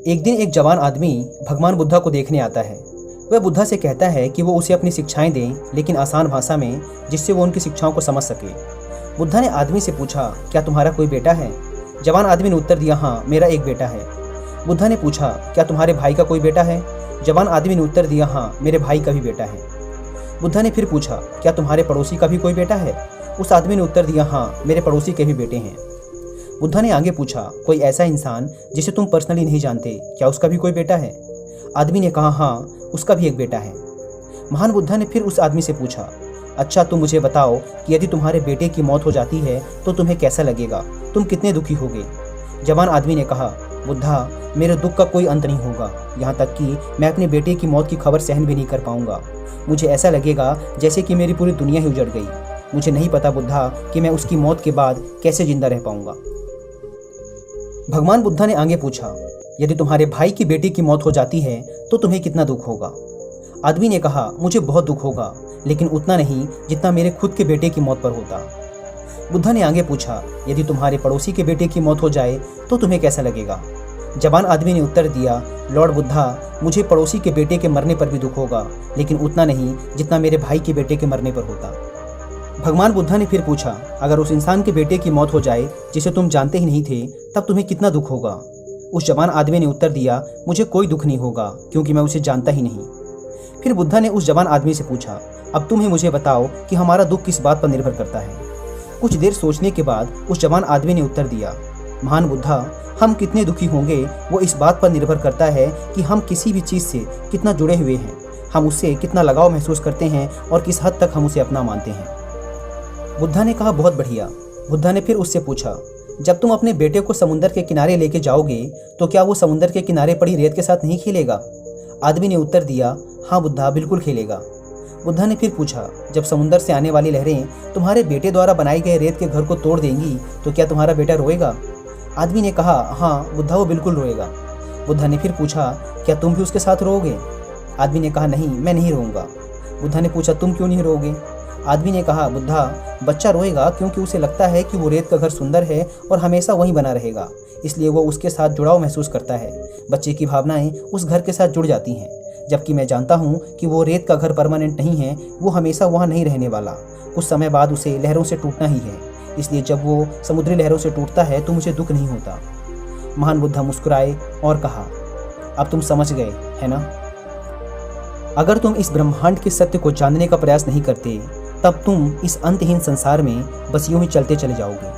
एक दिन एक जवान आदमी भगवान बुद्धा को देखने आता है। वह बुद्धा से कहता है कि वो उसे अपनी शिक्षाएं दें, लेकिन आसान भाषा में, जिससे वो उनकी शिक्षाओं को समझ सके। बुद्धा ने आदमी से पूछा, क्या तुम्हारा कोई बेटा है? जवान आदमी ने उत्तर दिया, हाँ, मेरा एक बेटा है। बुद्धा ने पूछा, क्या तुम्हारे भाई का कोई बेटा है? जवान आदमी ने उत्तर दिया, हाँ, मेरे भाई का भी बेटा है। बुद्धा ने फिर पूछा, क्या तुम्हारे पड़ोसी का भी कोई बेटा है? उस आदमी ने उत्तर दिया, हाँ, मेरे पड़ोसी के भी बेटे हैं। बुद्धा ने आगे पूछा, कोई ऐसा इंसान जिसे तुम पर्सनली नहीं जानते, क्या उसका भी कोई बेटा है? आदमी ने कहा, हाँ, उसका भी एक बेटा है। महान बुद्धा ने फिर उस आदमी से पूछा, अच्छा, तुम मुझे बताओ कि यदि तुम्हारे बेटे की मौत हो जाती है तो तुम्हें कैसा लगेगा? तुम कितने दुखी होगे? जवान आदमी ने कहा, बुद्धा, मेरे दुख का कोई अंत नहीं होगा, यहाँ तक कि मैं अपने बेटे की मौत की खबर सहन भी नहीं कर पाऊंगा। मुझे ऐसा लगेगा जैसे कि मेरी पूरी दुनिया ही उजड़ गई। मुझे नहीं पता बुद्धा कि मैं उसकी मौत के बाद कैसे जिंदा रह पाऊंगा। भगवान बुद्धा ने आगे पूछा, यदि तुम्हारे भाई की बेटी की मौत हो जाती है तो तुम्हें कितना दुख होगा? आदमी ने कहा, मुझे बहुत दुख होगा, लेकिन उतना नहीं जितना मेरे खुद के बेटे की मौत पर होता। बुद्धा ने आगे पूछा, यदि तुम्हारे पड़ोसी के बेटे की मौत हो जाए तो तुम्हें कैसा लगेगा? जवान आदमी ने उत्तर दिया, लॉर्ड बुद्धा, मुझे पड़ोसी के बेटे के मरने पर भी दुख होगा, लेकिन उतना नहीं जितना मेरे भाई के बेटे के मरने पर होता। भगवान बुद्धा ने फिर पूछा, अगर उस इंसान के बेटे की मौत हो जाए जिसे तुम जानते ही नहीं थे, तब तुम्हें कितना दुख होगा? उस जवान आदमी ने उत्तर दिया, मुझे कोई दुख नहीं होगा, क्योंकि मैं उसे जानता ही नहीं। फिर बुद्धा ने उस जवान आदमी से पूछा, अब तुम ही मुझे बताओ कि हमारा दुख किस बात पर निर्भर करता है? कुछ देर सोचने के बाद उस जवान आदमी ने उत्तर दिया, महान बुद्धा, हम कितने दुखी होंगे वो इस बात पर निर्भर करता है कि हम किसी भी चीज़ से कितना जुड़े हुए हैं, हम उससे कितना लगाव महसूस करते हैं और किस हद तक हम उसे अपना मानते हैं। बुद्धा ने कहा, बहुत बढ़िया। बुद्धा ने फिर उससे पूछा, जब तुम अपने बेटे को समुद्र के किनारे लेके जाओगे तो क्या वो समुद्र के किनारे पड़ी रेत के साथ नहीं खेलेगा? आदमी ने उत्तर दिया, हाँ बुद्धा, बिल्कुल खेलेगा। बुद्धा ने फिर पूछा, जब समुद्र से आने वाली लहरें तुम्हारे बेटे द्वारा बनाए गए रेत के घर को तोड़ देंगी तो क्या तुम्हारा बेटा रोएगा? आदमी ने कहा, हाँ बुद्धा, वो बिल्कुल रोएगा। बुद्धा ने फिर पूछा, क्या तुम भी उसके साथ रोओगे? आदमी ने कहा, नहीं, मैं नहीं रोऊंगा। बुद्धा ने पूछा, तुम क्यों नहीं रोओगे? आदमी ने कहा, बुद्धा, बच्चा रोएगा क्योंकि उसे लगता है कि वो रेत का घर सुंदर है और हमेशा वहीं बना रहेगा, इसलिए वो उसके साथ जुड़ाव महसूस करता है। बच्चे की भावनाएं उस घर के साथ जुड़ जाती हैं, जबकि मैं जानता हूँ कि वो रेत का घर परमानेंट नहीं है, वो हमेशा वहाँ नहीं रहने वाला, कुछ समय बाद उसे लहरों से टूटना ही है, इसलिए जब वो समुद्री लहरों से टूटता है तो मुझे दुख नहीं होता। महान बुद्धा मुस्कुराए और कहा, अब तुम समझ गए, है ना? अगर तुम इस ब्रह्मांड के सत्य को जानने का प्रयास नहीं करते, तब तुम इस अंतहीन संसार में बस यूं ही चलते चले जाओगे।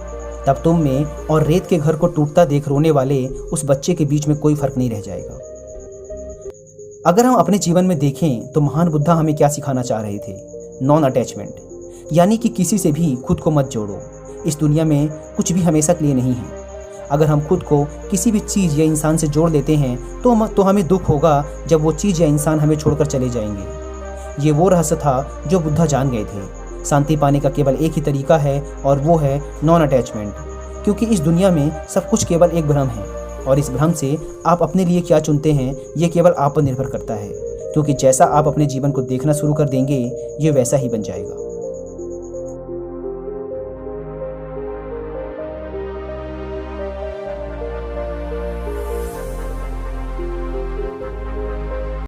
तब तुम में और रेत के घर को टूटता देख रोने वाले उस बच्चे के बीच में कोई फर्क नहीं रह जाएगा। अगर हम अपने जीवन में देखें तो महान बुद्धा हमें क्या सिखाना चाह रहे थे? नॉन अटैचमेंट, यानी कि किसी से भी खुद को मत जोड़ो। इस दुनिया में कुछ भी हमेशा के लिए नहीं है। अगर हम खुद को किसी भी चीज़ या इंसान से जोड़ लेते हैं तो हमें दुख होगा जब वो चीज़ या इंसान हमें छोड़कर चले जाएंगे। ये वो रहस्य था जो बुद्धा जान गए थे। शांति पाने का केवल एक ही तरीका है और वो है नॉन अटैचमेंट, क्योंकि इस दुनिया में सब कुछ केवल एक भ्रम है और इस भ्रम से आप अपने लिए क्या चुनते हैं ये केवल आप पर निर्भर करता है, क्योंकि जैसा आप अपने जीवन को देखना शुरू कर देंगे ये वैसा ही बन जाएगा।